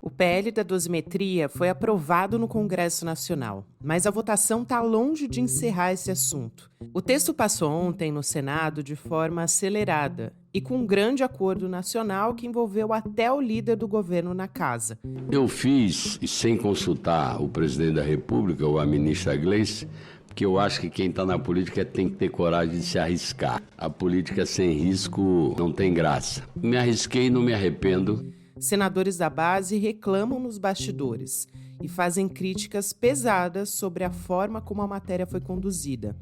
O PL da dosimetria foi aprovado no Congresso Nacional, mas a votação está longe de encerrar esse assunto. O texto passou ontem no Senado de forma acelerada e com um grande acordo nacional que envolveu até o líder do governo na casa. Eu fiz, sem consultar o presidente da República ou a ministra Gleice, porque eu acho que quem está na política tem que ter coragem de se arriscar. A política sem risco não tem graça. Me arrisquei e não me arrependo. Senadores da base reclamam nos bastidores e fazem críticas pesadas sobre a forma como a matéria foi conduzida.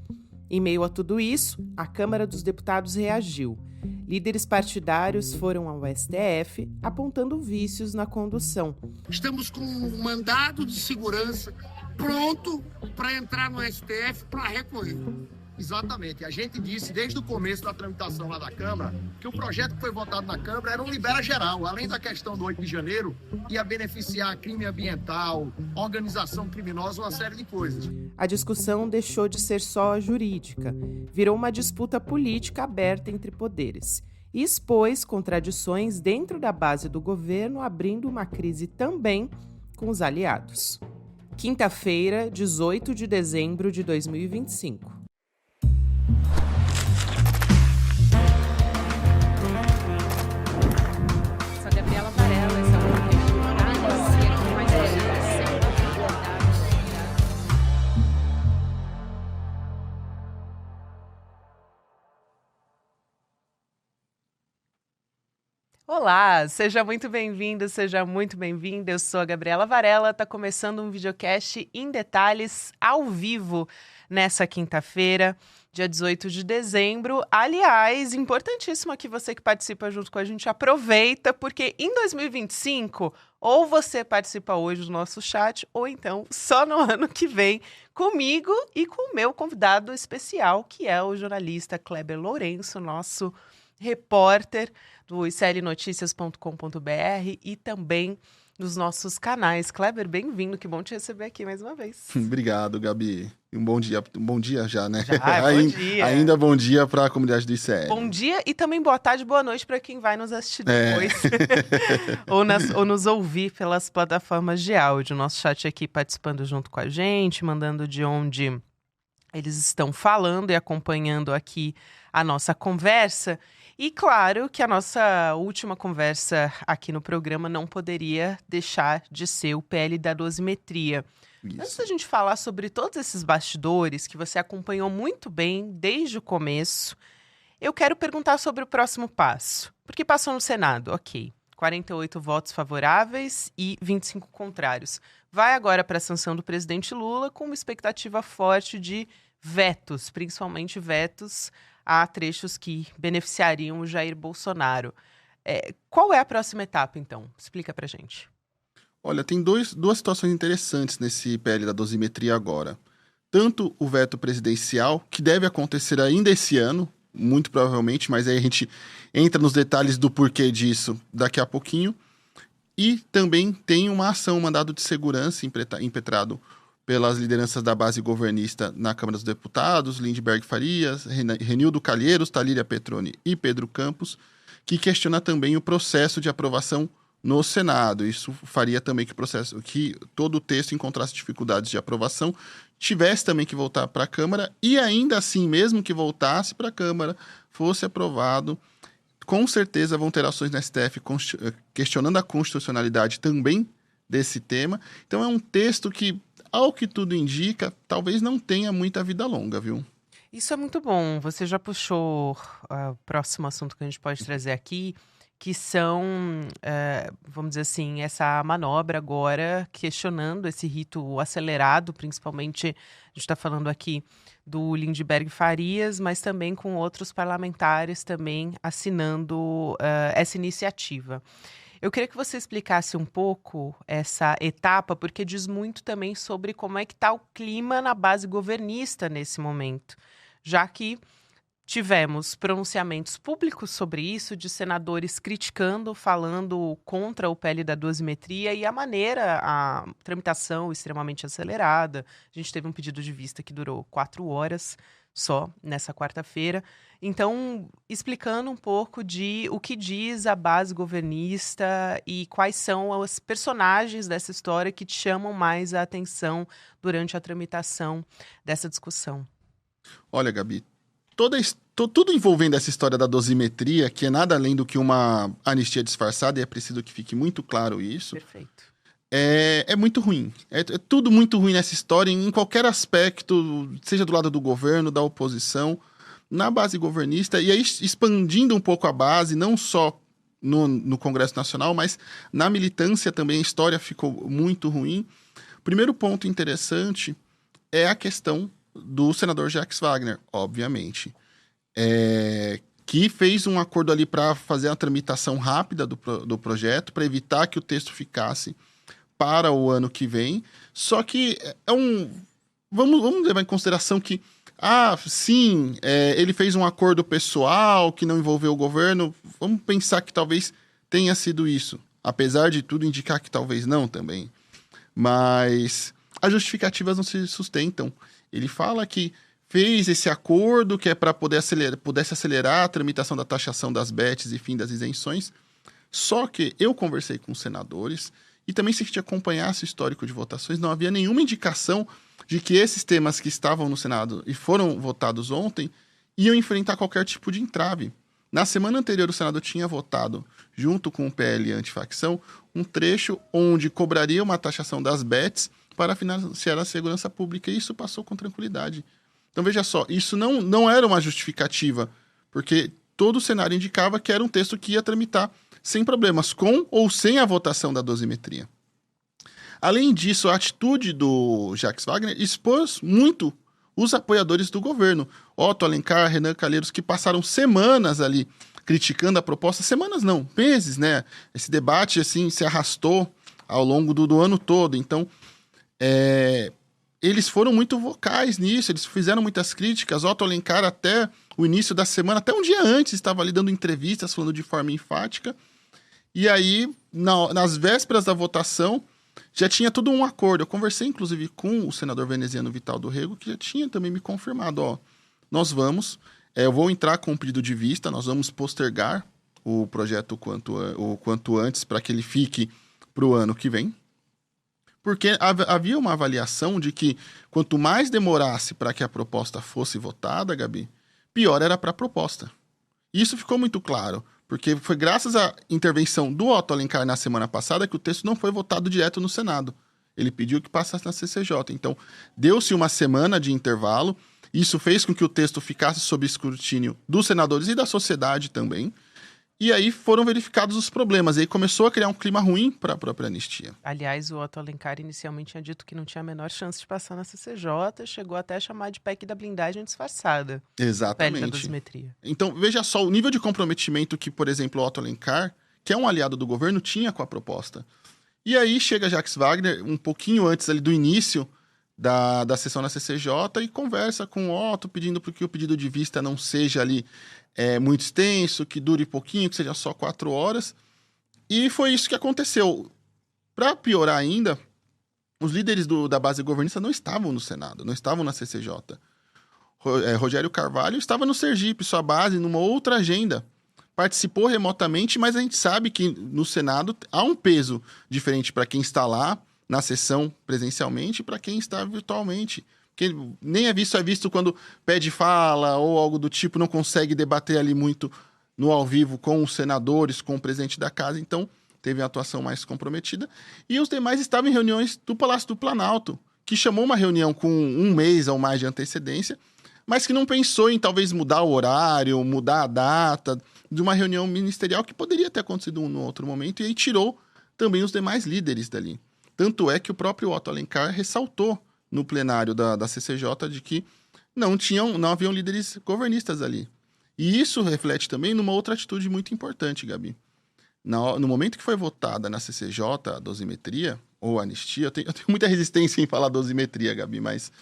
Em meio a tudo isso, a Câmara dos Deputados reagiu. Líderes partidários foram ao STF apontando vícios na condução. Estamos com um mandado de segurança pronto para entrar no STF para recorrer. Exatamente. A gente disse desde o começo da tramitação lá da Câmara que o projeto que foi votado na Câmara era um libera geral. Além da questão do 8 de janeiro, ia beneficiar crime ambiental, organização criminosa, uma série de coisas. A discussão deixou de ser só jurídica, virou uma disputa política aberta entre poderes e expôs contradições dentro da base do governo, abrindo uma crise também com os aliados. Quinta-feira, 18 de dezembro de 2025. Olá, seja muito bem-vindo, seja muito bem-vinda. Eu sou a Gabriela Varela, está começando um videocast em detalhes ao vivo nessa quinta-feira, dia 18 de dezembro. Aliás, importantíssimo que você que participa junto com a gente aproveita, porque em 2025, ou você participa hoje do nosso chat, ou então só no ano que vem, comigo e com o meu convidado especial, que é o jornalista Kleber Lourenço, nosso repórter do iclnoticias.com.br e também nos nossos canais. Kleber, bem-vindo, que bom te receber aqui mais uma vez. Obrigado, Gabi. Um bom dia já, né? Bom dia. Ainda bom dia para a comunidade do ICL. Bom dia e também boa tarde, boa noite para quem vai nos assistir depois. ou nos ouvir pelas plataformas de áudio. Nosso chat aqui participando junto com a gente, mandando de onde eles estão falando e acompanhando aqui a nossa conversa. E claro que a nossa última conversa aqui no programa não poderia deixar de ser o PL da dosimetria. Isso. Antes da gente falar sobre todos esses bastidores que você acompanhou muito bem desde o começo, eu quero perguntar sobre o próximo passo. Porque passou no Senado, ok. 48 votos favoráveis e 25 contrários. Vai agora para a sanção do presidente Lula com uma expectativa forte de vetos, principalmente vetos a trechos que beneficiariam o Jair Bolsonaro. Qual é a próxima etapa, então? Explica pra gente. Olha, tem duas situações interessantes nesse PL da dosimetria agora. Tanto o veto presidencial, que deve acontecer ainda esse ano, muito provavelmente, mas aí a gente entra nos detalhes do porquê disso daqui a pouquinho. E também tem uma ação, um mandado de segurança impetrado pelas lideranças da base governista na Câmara dos Deputados, Lindbergh Farias, Renildo Calheiros, Talíria Petroni e Pedro Campos, que questiona também o processo de aprovação no Senado. Isso faria também que todo o texto encontrasse dificuldades de aprovação, tivesse também que voltar para a Câmara, e ainda assim, mesmo que voltasse para a Câmara, fosse aprovado, com certeza vão ter ações na STF questionando a constitucionalidade também desse tema. Então é um texto que, ao que tudo indica, talvez não tenha muita vida longa, viu? Isso é muito bom. Você já puxou o próximo assunto que a gente pode trazer aqui, que são, vamos dizer assim, essa manobra agora questionando esse rito acelerado, principalmente, a gente está falando aqui do Lindbergh Farias, mas também com outros parlamentares também assinando essa iniciativa. Eu queria que você explicasse um pouco essa etapa, porque diz muito também sobre como é que está o clima na base governista nesse momento, já que tivemos pronunciamentos públicos sobre isso, de senadores criticando, falando contra o PL da dosimetria e a maneira, a tramitação extremamente acelerada. A gente teve um pedido de vista que durou 4 horas, só nessa quarta-feira. Então, explicando um pouco de o que diz a base governista e quais são os personagens dessa história que te chamam mais a atenção durante a tramitação dessa discussão. Olha, Gabi, tudo envolvendo essa história da dosimetria, que é nada além do que uma anistia disfarçada, e é preciso que fique muito claro isso. Perfeito. É muito ruim. É tudo muito ruim nessa história, em qualquer aspecto, seja do lado do governo, da oposição, na base governista, e aí expandindo um pouco a base, não só no Congresso Nacional, mas na militância também a história ficou muito ruim. O primeiro ponto interessante é a questão do senador Jacques Wagner, obviamente, que fez um acordo ali para fazer a tramitação rápida do projeto, para evitar que o texto ficasse para o ano que vem. Só que vamos levar em consideração que sim, ele fez um acordo pessoal que não envolveu o governo. Vamos pensar que talvez tenha sido isso. Apesar de tudo indicar que talvez não também. Mas as justificativas não se sustentam. Ele fala que fez esse acordo que é para pudesse acelerar a tramitação da taxação das bets e fim das isenções. Só que eu conversei com os senadores e também, se a gente acompanhasse o histórico de votações, não havia nenhuma indicação de que esses temas que estavam no Senado e foram votados ontem iam enfrentar qualquer tipo de entrave. Na semana anterior, o Senado tinha votado, junto com o PL antifacção, um trecho onde cobraria uma taxação das bets para financiar a segurança pública, e isso passou com tranquilidade. Então, veja só, isso não era uma justificativa, porque todo o cenário indicava que era um texto que ia tramitar sem problemas, com ou sem a votação da dosimetria. Além disso, a atitude do Jacques Wagner expôs muito os apoiadores do governo. Otto Alencar, Renan Calheiros, que passaram semanas ali criticando a proposta. Semanas não, meses, né? Esse debate assim se arrastou ao longo do ano todo. Então, eles foram muito vocais nisso, eles fizeram muitas críticas. Otto Alencar, até o início da semana, até um dia antes, estava ali dando entrevistas, falando de forma enfática. E aí, nas vésperas da votação, já tinha todo um acordo. Eu conversei, inclusive, com o senador veneziano Vital do Rego, que já tinha também me confirmado, nós vamos, eu vou entrar com um pedido de vista, nós vamos postergar o projeto o quanto antes para que ele fique para o ano que vem. Porque havia uma avaliação de que quanto mais demorasse para que a proposta fosse votada, Gabi, pior era para a proposta. E isso ficou muito claro, porque foi graças à intervenção do Otto Alencar na semana passada que o texto não foi votado direto no Senado. Ele pediu que passasse na CCJ. Então, deu-se uma semana de intervalo. Isso fez com que o texto ficasse sob escrutínio dos senadores e da sociedade também. E aí foram verificados os problemas. E aí começou a criar um clima ruim para a própria anistia. Aliás, o Otto Alencar inicialmente tinha dito que não tinha a menor chance de passar na CCJ, chegou até a chamar de PEC da blindagem disfarçada. Exatamente. PEC da dosimetria. Então, veja só o nível de comprometimento que, por exemplo, o Otto Alencar, que é um aliado do governo, tinha com a proposta. E aí chega Jacques Wagner, um pouquinho antes ali do início da sessão na CCJ, e conversa com o Otto, pedindo para que o pedido de vista não seja ali muito extenso, que dure pouquinho, que seja só 4 horas. E foi isso que aconteceu. Para piorar ainda, os líderes da base governista não estavam no Senado, não estavam na CCJ. Rogério Carvalho estava no Sergipe, sua base, numa outra agenda. Participou remotamente, mas a gente sabe que no Senado há um peso diferente para quem está lá na sessão presencialmente e para quem está virtualmente. Porque nem é visto quando pede fala ou algo do tipo, não consegue debater ali muito no ao vivo com os senadores, com o presidente da casa. Então, teve uma atuação mais comprometida. E os demais estavam em reuniões do Palácio do Planalto, que chamou uma reunião com 1 mês ou mais de antecedência, mas que não pensou em talvez mudar o horário, mudar a data de uma reunião ministerial que poderia ter acontecido em outro momento, e aí tirou também os demais líderes dali. Tanto é que o próprio Otto Alencar ressaltou no plenário da CCJ de que não haviam líderes governistas ali. E isso reflete também numa outra atitude muito importante, Gabi. No momento que foi votada na CCJ a dosimetria, ou anistia, eu tenho muita resistência em falar dosimetria, Gabi, mas...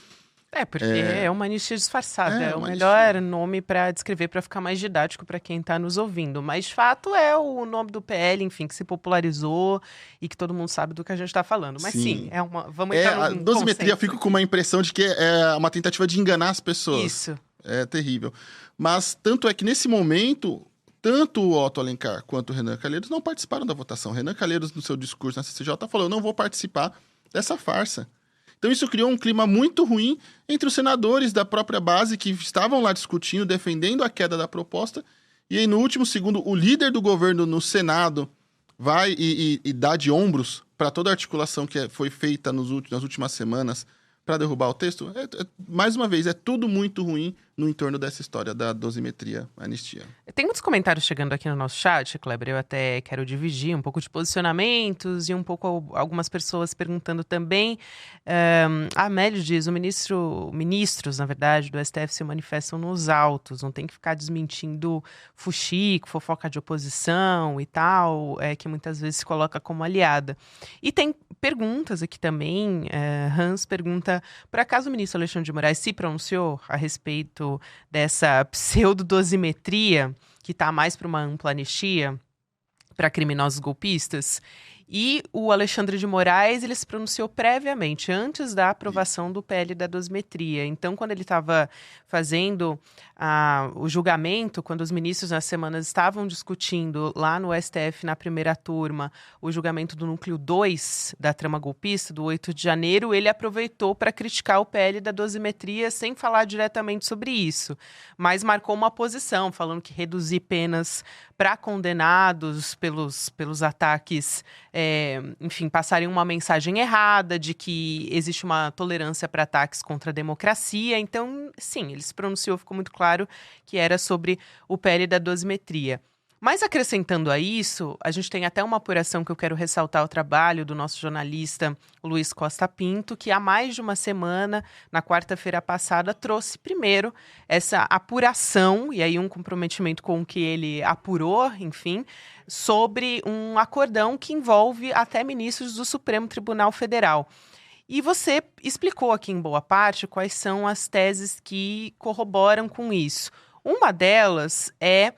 Porque é uma anistia disfarçada. É o uma melhor nome para descrever, para ficar mais didático para quem está nos ouvindo. Mas, fato, é o nome do PL, enfim, que se popularizou e que todo mundo sabe do que a gente está falando. Mas sim, vamos entrar a dosimetria, eu fico com uma impressão de que é uma tentativa de enganar as pessoas. Isso. É terrível. Mas tanto é que nesse momento, tanto o Otto Alencar quanto o Renan Calheiros não participaram da votação. O Renan Calheiros, no seu discurso na CCJ, falou: eu não vou participar dessa farsa. Então isso criou um clima muito ruim entre os senadores da própria base que estavam lá discutindo, defendendo a queda da proposta. E aí, no último segundo, o líder do governo no Senado vai e dá de ombros para toda a articulação que foi feita nas últimas semanas para derrubar o texto. Mais uma vez, é tudo muito ruim no entorno dessa história da dosimetria anistia. Tem muitos comentários chegando aqui no nosso chat, Kleber. Eu até quero dividir um pouco de posicionamentos e um pouco algumas pessoas perguntando também. A Amélia diz: ministros, na verdade, do STF se manifestam nos autos, não tem que ficar desmentindo fuxico, fofoca de oposição e tal, que muitas vezes se coloca como aliada. E tem perguntas aqui também. Hans pergunta: por acaso o ministro Alexandre de Moraes se pronunciou a respeito dessa pseudo-dosimetria, que está mais para uma ampla anistia para criminosos golpistas? E o Alexandre de Moraes, ele se pronunciou previamente, antes da aprovação do PL da dosimetria. Então, quando ele estava fazendo o julgamento, quando os ministros nas semanas estavam discutindo lá no STF, na primeira turma, o julgamento do núcleo 2 da trama golpista, do 8 de janeiro, ele aproveitou para criticar o PL da dosimetria sem falar diretamente sobre isso, mas marcou uma posição, falando que reduzir penas para condenados pelos ataques, enfim, passarem uma mensagem errada de que existe uma tolerância para ataques contra a democracia. Então, sim, ele se pronunciou, ficou muito claro que era sobre o PL da dosimetria. Mas acrescentando a isso, a gente tem até uma apuração que eu quero ressaltar o trabalho do nosso jornalista Luiz Costa Pinto, que há mais de uma semana, na quarta-feira passada, trouxe primeiro essa apuração, e aí um comprometimento com o que ele apurou, enfim, sobre um acordão que envolve até ministros do Supremo Tribunal Federal. E você explicou aqui em boa parte quais são as teses que corroboram com isso. Uma delas é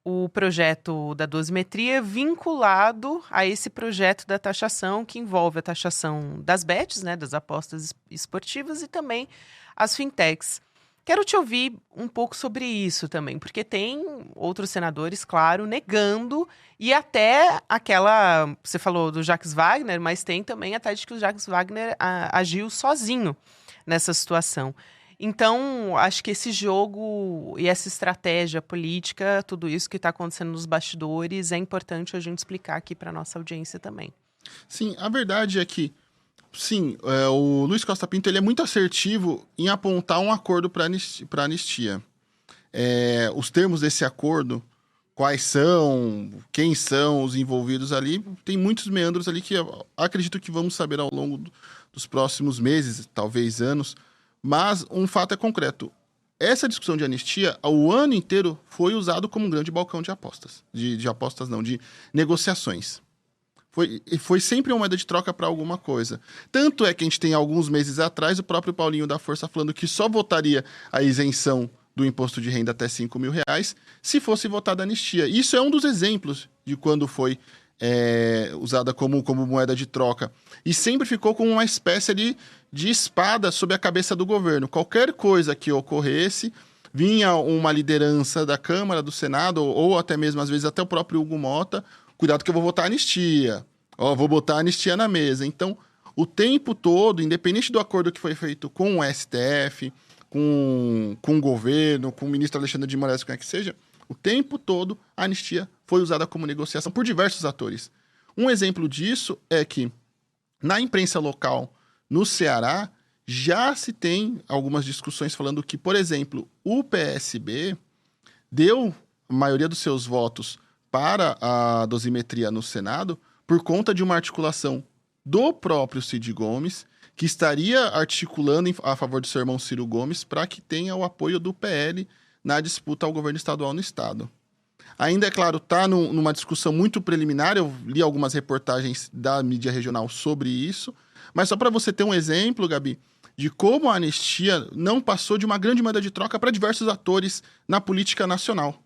o projeto da dosimetria vinculado a esse projeto da taxação, que envolve a taxação das bets, né, das apostas esportivas, e também as fintechs. Quero te ouvir um pouco sobre isso também, porque tem outros senadores, claro, negando, e até aquela... Você falou do Jacques Wagner, mas tem também a tese de que o Jacques Wagner agiu sozinho nessa situação. Então, acho que esse jogo e essa estratégia política, tudo isso que está acontecendo nos bastidores, é importante a gente explicar aqui para a nossa audiência também. Sim, a verdade é que, sim, o Luiz Costa Pinto ele é muito assertivo em apontar um acordo para anistia. Os termos desse acordo, quais são, quem são os envolvidos ali, tem muitos meandros ali que eu acredito que vamos saber ao longo dos próximos meses, talvez anos. Mas um fato é concreto. Essa discussão de anistia, o ano inteiro, foi usado como um grande balcão de apostas. De apostas não, de negociações. Foi sempre uma moeda de troca para alguma coisa. Tanto é que a gente tem alguns meses atrás o próprio Paulinho da Força falando que só votaria a isenção do imposto de renda até R$5.000 se fosse votada a anistia. Isso é um dos exemplos de quando foi usada como moeda de troca. E sempre ficou como uma espécie de espada sobre a cabeça do governo. Qualquer coisa que ocorresse, vinha uma liderança da Câmara, do Senado, ou até mesmo, às vezes, até o próprio Hugo Mota: cuidado que eu vou votar anistia. Vou botar anistia na mesa. Então, o tempo todo, independente do acordo que foi feito com o STF, com o governo, com o ministro Alexandre de Moraes, quem é que seja, o tempo todo a anistia foi usada como negociação por diversos atores. Um exemplo disso é que, na imprensa local, no Ceará, já se tem algumas discussões falando que, por exemplo, o PSB deu a maioria dos seus votos para a dosimetria no Senado por conta de uma articulação do próprio Cid Gomes, que estaria articulando a favor do seu irmão Ciro Gomes para que tenha o apoio do PL na disputa ao governo estadual no estado. Ainda, é claro, está numa discussão muito preliminar. Eu li algumas reportagens da mídia regional sobre isso, mas só para você ter um exemplo, Gabi, de como a anistia não passou de uma grande moeda de troca para diversos atores na política nacional.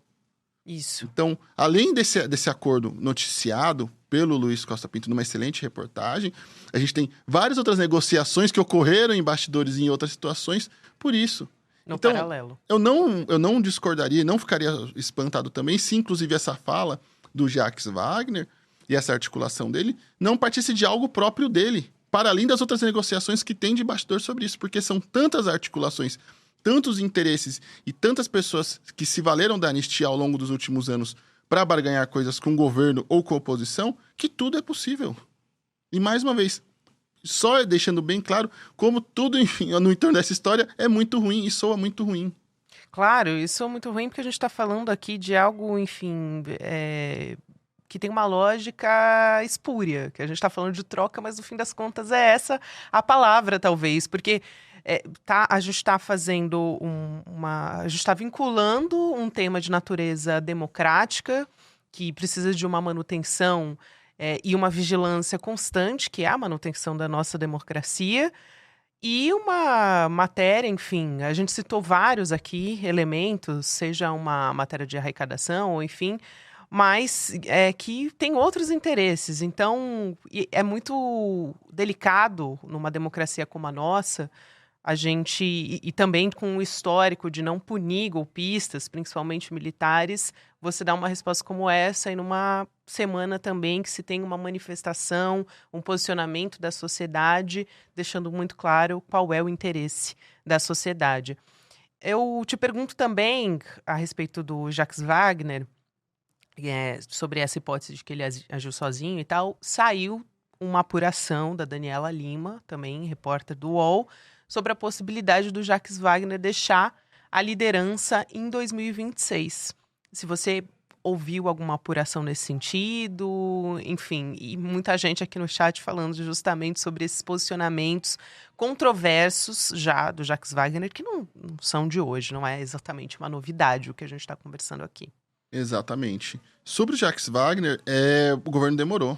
Isso. Então, além desse acordo noticiado pelo Luiz Costa Pinto numa excelente reportagem, a gente tem várias outras negociações que ocorreram em bastidores e em outras situações por isso. No Então, paralelo. eu não discordaria, não ficaria espantado também se, inclusive, essa fala do Jacques Wagner e essa articulação dele não partisse de algo próprio dele, para além das outras negociações que tem de bastidor sobre isso, porque são tantas articulações, tantos interesses e tantas pessoas que se valeram da anistia ao longo dos últimos anos para barganhar coisas com o governo ou com a oposição, que tudo é possível. E, mais uma vez, só deixando bem claro como tudo, enfim, no entorno dessa história é muito ruim e soa muito ruim. Claro, isso é muito ruim porque a gente está falando aqui de algo, enfim, que tem uma lógica espúria, que a gente está falando de troca, mas no fim das contas é essa a palavra, talvez, porque a gente está fazendo a gente está vinculando um tema de natureza democrática que precisa de uma manutenção e uma vigilância constante, que é a manutenção da nossa democracia, e uma matéria, enfim, a gente citou vários aqui elementos, seja uma matéria de arrecadação, ou enfim, mas que tem outros interesses. Então, é muito delicado numa democracia como a nossa, a gente, e também com o histórico de não punir golpistas, principalmente militares, você dá uma resposta como essa e numa semana também que se tem uma manifestação, um posicionamento da sociedade, deixando muito claro qual é o interesse da sociedade. Eu te pergunto também a respeito do Jacques Wagner, sobre essa hipótese de que ele agiu sozinho e tal, saiu uma apuração da Daniela Lima, também repórter do UOL, sobre a possibilidade do Jacques Wagner deixar a liderança em 2026. Se você ouviu alguma apuração nesse sentido, enfim, e muita gente aqui no chat falando justamente sobre esses posicionamentos controversos já do Jacques Wagner, que não são de hoje, não é exatamente uma novidade o que a gente está conversando aqui. Exatamente. Sobre o Jacques Wagner, o governo demorou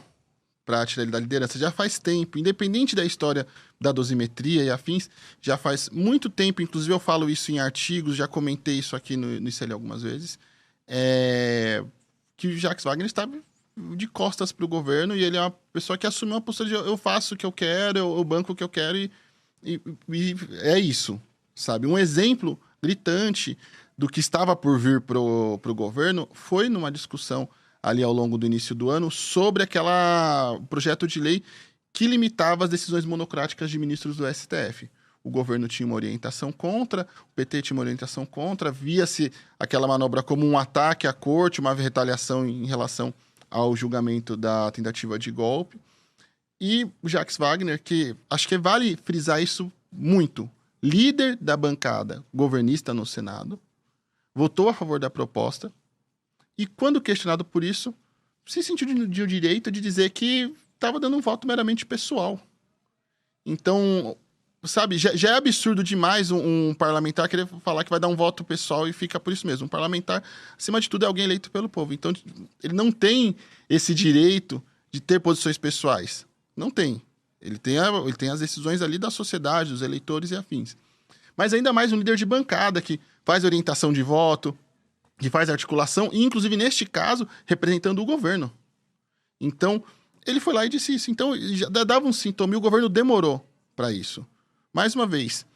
para tirar ele da liderança. Já faz tempo, independente da história da dosimetria e afins, já faz muito tempo, inclusive eu falo isso em artigos, já comentei isso aqui no ICL algumas vezes, que o Jacques Wagner estava de costas para o governo e ele é uma pessoa que assumiu uma postura de eu faço o que eu quero, eu banco o que eu quero e é isso, sabe? Um exemplo gritante do que estava por vir pro governo foi numa discussão ali ao longo do início do ano sobre aquela projeto de lei que limitava as decisões monocráticas de ministros do STF. O governo tinha uma orientação contra, o PT tinha uma orientação contra, via-se aquela manobra como um ataque à corte, uma retaliação em relação ao julgamento da tentativa de golpe. E o Jacques Wagner, que acho que vale frisar isso muito, líder da bancada governista no Senado, votou a favor da proposta e, quando questionado por isso, se sentiu de direito de dizer que estava dando um voto meramente pessoal. Então, sabe, já é absurdo demais um parlamentar querer falar que vai dar um voto pessoal e fica por isso mesmo. Um parlamentar, acima de tudo, é alguém eleito pelo povo. Então, ele não tem esse direito de ter posições pessoais. Não tem. Ele tem as decisões ali da sociedade, dos eleitores e afins. Mas ainda mais um líder de bancada que faz orientação de voto, que faz articulação, e inclusive neste caso, representando o governo. Então, ele foi lá e disse isso. Então, já dava um sintoma e o governo demorou para isso. Mais uma vez,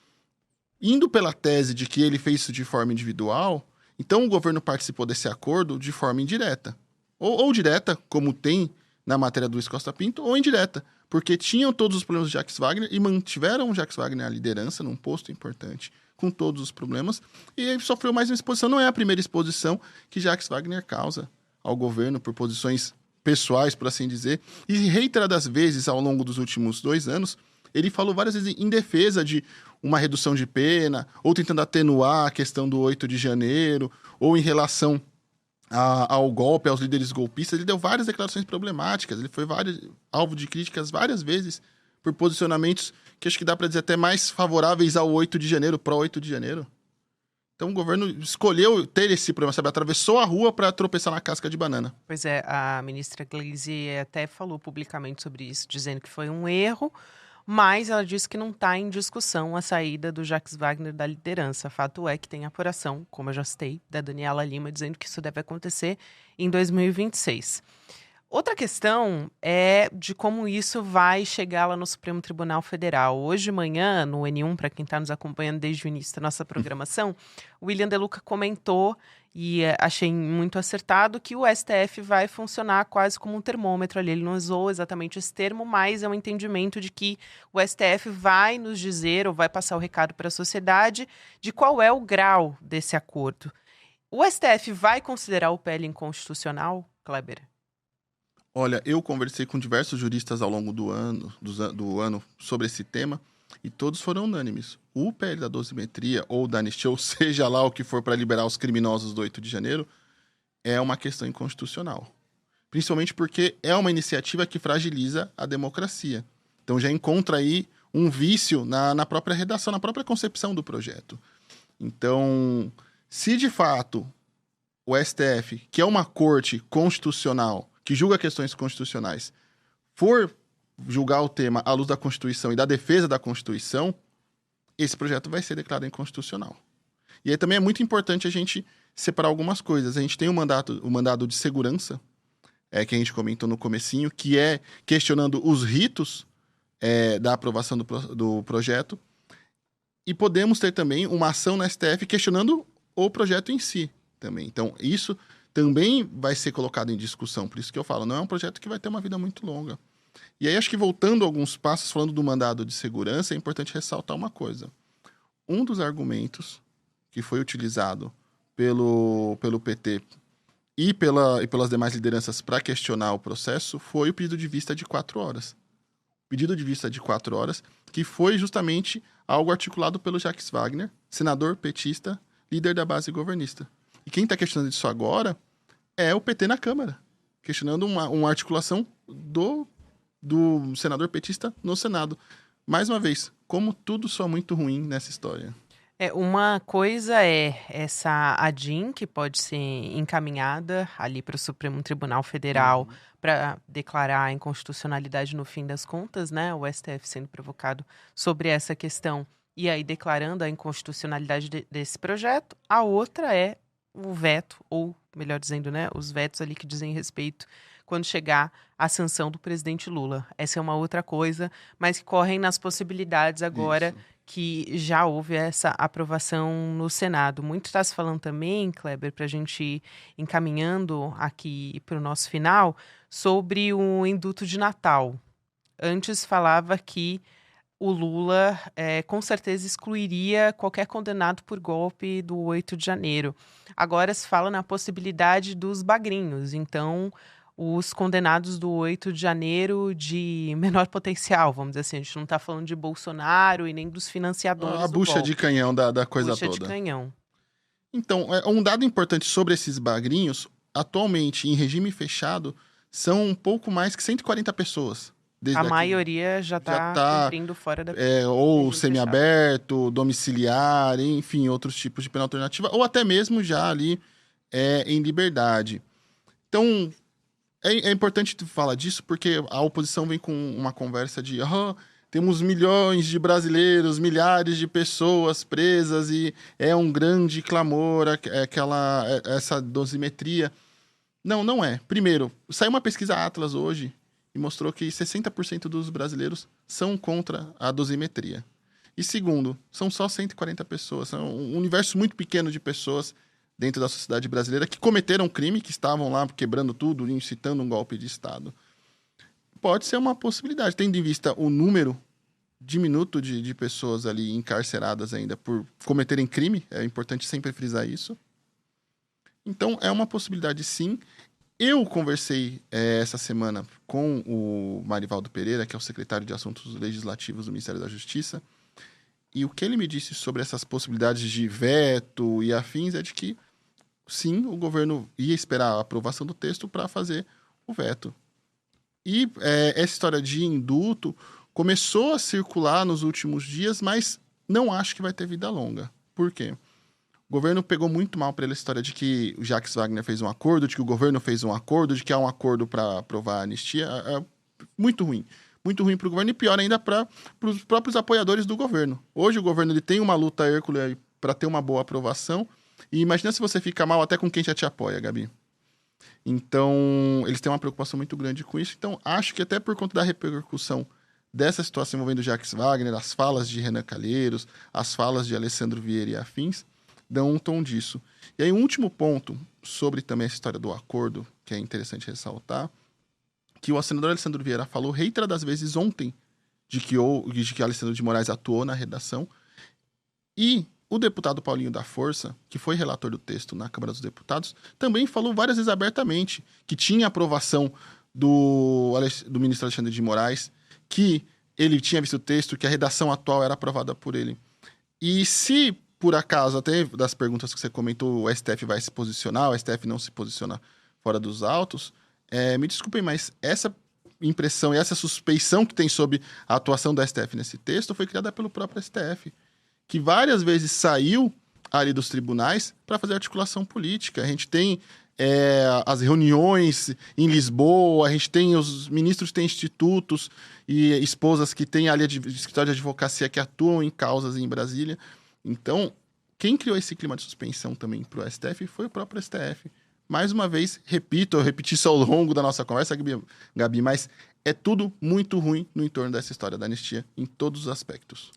indo pela tese de que ele fez isso de forma individual, então o governo participou desse acordo de forma indireta. Ou direta, como tem na matéria do Luiz Costa Pinto, ou indireta, porque tinham todos os problemas de Jacques Wagner e mantiveram o Jacques Wagner à liderança num posto importante, com todos os problemas, e ele sofreu mais uma exposição. Não é a primeira exposição que Jacques Wagner causa ao governo por posições pessoais, por assim dizer, e reiteradas vezes ao longo dos últimos 2 anos, ele falou várias vezes em defesa de uma redução de pena, ou tentando atenuar a questão do 8 de janeiro, ou em relação ao golpe, aos líderes golpistas. Ele deu várias declarações problemáticas, ele foi alvo de críticas várias vezes por posicionamentos que acho que dá para dizer até mais favoráveis ao 8 de janeiro, pró-8 de janeiro. Então o governo escolheu ter esse problema, sabe? Atravessou a rua para tropeçar na casca de banana. Pois é, a ministra Gleisi até falou publicamente sobre isso, dizendo que foi um erro, mas ela disse que não está em discussão a saída do Jacques Wagner da liderança. Fato é que tem apuração, como eu já citei, da Daniela Lima, dizendo que isso deve acontecer em 2026. Outra questão é de como isso vai chegar lá no Supremo Tribunal Federal. Hoje de manhã, no N1, para quem está nos acompanhando desde o início da nossa programação, o William De Luca comentou, e achei muito acertado, que o STF vai funcionar quase como um termômetro ali. Ele não usou exatamente esse termo, mas é um entendimento de que o STF vai nos dizer, ou vai passar o recado para a sociedade, de qual é o grau desse acordo. O STF vai considerar o PL inconstitucional, Kleber? Olha, eu conversei com diversos juristas ao longo do ano sobre esse tema e todos foram unânimes. O PL da dosimetria ou da anistia, ou seja lá o que for para liberar os criminosos do 8 de janeiro, é uma questão inconstitucional. Principalmente porque é uma iniciativa que fragiliza a democracia. Então já encontra aí um vício na própria redação, na própria concepção do projeto. Então, se de fato o STF, que é uma corte constitucional, que julga questões constitucionais, for julgar o tema à luz da Constituição e da defesa da Constituição, esse projeto vai ser declarado inconstitucional. E aí também é muito importante a gente separar algumas coisas. A gente tem o mandado de segurança, que a gente comentou no comecinho, que é questionando os ritos da aprovação do projeto, e podemos ter também uma ação na STF questionando o projeto em si também. Então, isso também vai ser colocado em discussão. Por isso que eu falo, não é um projeto que vai ter uma vida muito longa. E aí, acho que voltando alguns passos, falando do mandado de segurança, é importante ressaltar uma coisa. Um dos argumentos que foi utilizado pelo PT e pelas demais lideranças para questionar o processo foi o pedido de vista de 4 horas. O pedido de vista de 4 horas, que foi justamente algo articulado pelo Jacques Wagner, senador petista, líder da base governista. E quem está questionando isso agora é o PT na Câmara, questionando uma articulação do senador petista no Senado. Mais uma vez, como tudo soa muito ruim nessa história. Uma coisa é essa ADIM, que pode ser encaminhada ali para o Supremo Tribunal Federal para declarar a inconstitucionalidade no fim das contas, né? O STF sendo provocado sobre essa questão e aí declarando a inconstitucionalidade desse projeto. A outra é o veto, ou melhor dizendo, né, os vetos ali que dizem respeito quando chegar a sanção do presidente Lula. Essa é uma outra coisa, mas que correm nas possibilidades agora que já houve essa aprovação no Senado. Muito está se falando também, Kleber, para a gente ir encaminhando aqui para o nosso final, sobre o indulto de Natal. Antes falava que o Lula com certeza excluiria qualquer condenado por golpe do 8 de janeiro. Agora se fala na possibilidade dos bagrinhos, então os condenados do 8 de janeiro de menor potencial, vamos dizer assim. A gente não está falando de Bolsonaro e nem dos financiadores a bucha de canhão da coisa bucha toda. De canhão. Então, um dado importante sobre esses bagrinhos, atualmente em regime fechado, são um pouco mais que 140 pessoas. A maioria já está cumprindo fora da ou semiaberto, domiciliar, enfim, outros tipos de pena alternativa, ou até mesmo já ali em liberdade. Então, é importante falar disso porque a oposição vem com uma conversa de temos milhões de brasileiros, milhares de pessoas presas e é um grande clamor essa dosimetria. Não é. Primeiro, saiu uma pesquisa Atlas hoje e mostrou que 60% dos brasileiros são contra a dosimetria. E segundo, são só 140 pessoas. São um universo muito pequeno de pessoas dentro da sociedade brasileira que cometeram crime, que estavam lá quebrando tudo, incitando um golpe de Estado. Pode ser uma possibilidade, tendo em vista o número diminuto de pessoas ali encarceradas ainda por cometerem crime. É importante sempre frisar isso. Então, é uma possibilidade sim. Eu conversei essa semana com o Marivaldo Pereira, que é o secretário de Assuntos Legislativos do Ministério da Justiça, e o que ele me disse sobre essas possibilidades de veto e afins é de que, sim, o governo ia esperar a aprovação do texto para fazer o veto. E essa história de indulto começou a circular nos últimos dias, mas não acho que vai ter vida longa. Por quê? O governo pegou muito mal para ele a história de que o Jacques Wagner fez um acordo, de que o governo fez um acordo, de que há um acordo para aprovar a anistia. É muito ruim. Muito ruim para o governo e pior ainda para os próprios apoiadores do governo. Hoje o governo ele tem uma luta hércule para ter uma boa aprovação. E imagina se você fica mal até com quem já te apoia, Gabi. Então, eles têm uma preocupação muito grande com isso. Então, acho que até por conta da repercussão dessa situação envolvendo Jacques Wagner, as falas de Renan Calheiros, as falas de Alessandro Vieira e afins, dão um tom disso. E aí, um último ponto sobre também essa história do acordo, que é interessante ressaltar, que o senador Alessandro Vieira falou reiteradas vezes ontem de que Alexandre de Moraes atuou na redação, e o deputado Paulinho da Força, que foi relator do texto na Câmara dos Deputados, também falou várias vezes abertamente que tinha aprovação do ministro Alexandre de Moraes, que ele tinha visto o texto, que a redação atual era aprovada por ele. E se, por acaso, até das perguntas que você comentou, o STF vai se posicionar, o STF não se posiciona fora dos autos, me desculpem, mas essa impressão e essa suspeição que tem sobre a atuação do STF nesse texto foi criada pelo próprio STF, que várias vezes saiu ali dos tribunais para fazer articulação política. A gente tem as reuniões em Lisboa, a gente tem os ministros que têm institutos e esposas que têm ali escritório de advocacia que atuam em causas em Brasília. Então, quem criou esse clima de suspensão também para o STF foi o próprio STF. Mais uma vez, eu repeti isso ao longo da nossa conversa, Gabi, mas é tudo muito ruim no entorno dessa história da anistia, em todos os aspectos.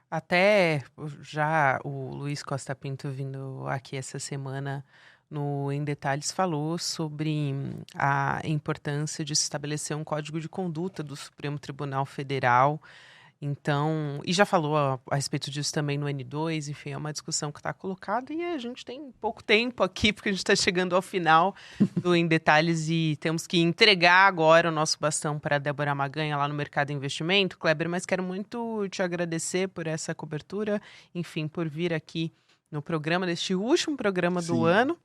Até já o Luiz Costa Pinto vindo aqui essa semana no Em Detalhes falou sobre a importância de se estabelecer um código de conduta do Supremo Tribunal Federal. Então, e já falou a respeito disso também no N2, enfim, é uma discussão que está colocada e a gente tem pouco tempo aqui, porque a gente está chegando ao final do Em Detalhes e temos que entregar agora o nosso bastão para a Débora Maganha lá no Mercado Investimento. Kleber, mas quero muito te agradecer por essa cobertura, enfim, por vir aqui no programa, neste último programa do ano.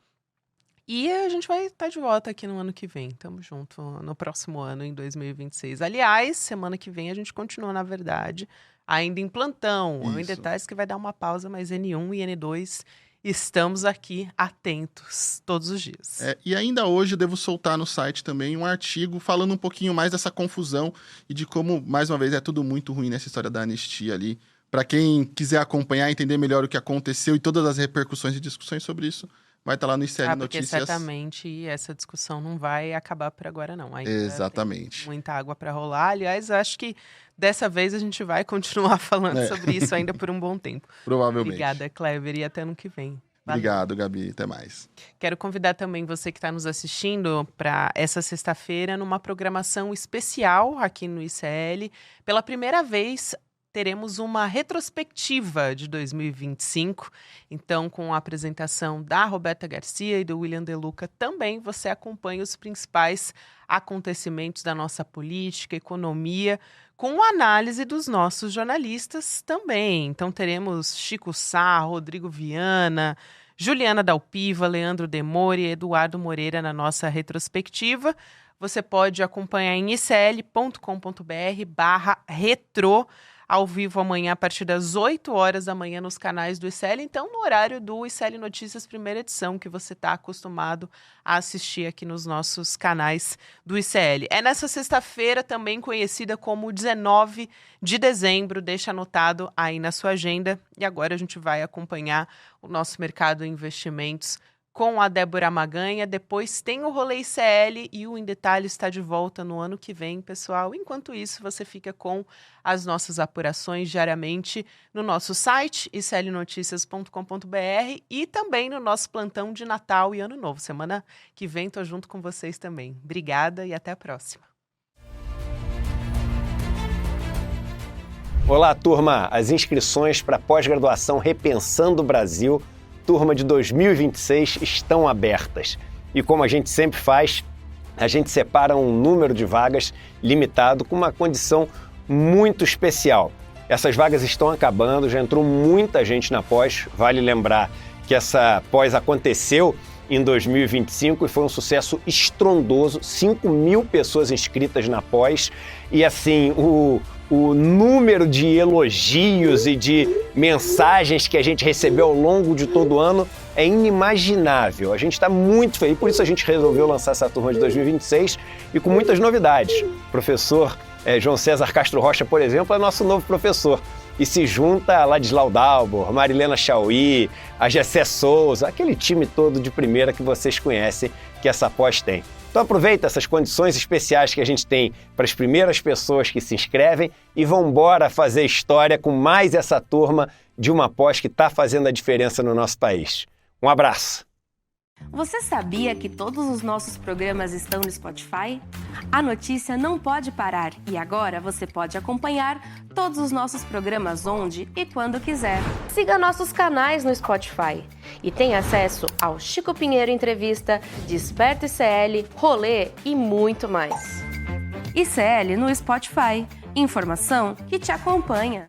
E a gente vai estar de volta aqui no ano que vem. Tamo junto no próximo ano, em 2026. Aliás, semana que vem a gente continua, na verdade, ainda em plantão. Em Detalhes que vai dar uma pausa, mas N1 e N2 estamos aqui atentos todos os dias. E ainda hoje eu devo soltar no site também um artigo falando um pouquinho mais dessa confusão e de como, mais uma vez, é tudo muito ruim nessa história da anistia ali. Para quem quiser acompanhar, entender melhor o que aconteceu e todas as repercussões e discussões sobre isso, vai estar lá no ICL Notícias. Porque certamente essa discussão não vai acabar por agora, não. Ainda exatamente. Tem muita água para rolar. Aliás, acho que dessa vez a gente vai continuar falando sobre isso ainda por um bom tempo. Provavelmente. Obrigada, Kleber, e até ano que vem. Valeu. Obrigado, Gabi. Até mais. Quero convidar também você que está nos assistindo para essa sexta-feira numa programação especial aqui no ICL. Pela primeira vez, teremos uma retrospectiva de 2025, então com a apresentação da Roberta Garcia e do William De Luca também você acompanha os principais acontecimentos da nossa política, economia, com análise dos nossos jornalistas também. Então teremos Chico Sá, Rodrigo Viana, Juliana Dalpiva, Leandro Demore e Eduardo Moreira na nossa retrospectiva. Você pode acompanhar em icl.com.br/retro, ao vivo amanhã a partir das 8 horas da manhã nos canais do ICL, então no horário do ICL Notícias primeira edição, que você está acostumado a assistir aqui nos nossos canais do ICL. É nessa sexta-feira, também conhecida como 19 de dezembro, deixa anotado aí na sua agenda. E agora a gente vai acompanhar o nosso Mercado em Investimentos com a Débora Maganha. Depois tem o Rolê ICL e o Em Detalhes está de volta no ano que vem, pessoal. Enquanto isso, você fica com as nossas apurações diariamente no nosso site, iclnoticias.com.br, e também no nosso plantão de Natal e Ano Novo. Semana que vem estou junto com vocês também. Obrigada e até a próxima. Olá, turma! As inscrições para a pós-graduação Repensando o Brasil, turma de 2026, estão abertas. E como a gente sempre faz, a gente separa um número de vagas limitado com uma condição muito especial. Essas vagas estão acabando, já entrou muita gente na pós. Vale lembrar que essa pós aconteceu em 2025 e foi um sucesso estrondoso, 5.000 pessoas inscritas na pós. E assim, o número de elogios e de mensagens que a gente recebeu ao longo de todo o ano é inimaginável. A gente está muito feliz, por isso a gente resolveu lançar essa turma de 2026 e com muitas novidades. O professor João César Castro Rocha, por exemplo, é nosso novo professor. e se junta a Ladislau Dalbor, Marilena Chauí, a Gessé Souza, aquele time todo de primeira que vocês conhecem que essa pós tem. Então aproveita essas condições especiais que a gente tem para as primeiras pessoas que se inscrevem e vão embora fazer história com mais essa turma de uma pós que está fazendo a diferença no nosso país. Um abraço! Você sabia que todos os nossos programas estão no Spotify? A notícia não pode parar e agora você pode acompanhar todos os nossos programas onde e quando quiser. Siga nossos canais no Spotify e tenha acesso ao Chico Pinheiro Entrevista, Desperta ICL, Rolê e muito mais. ICL no Spotify. Informação que te acompanha.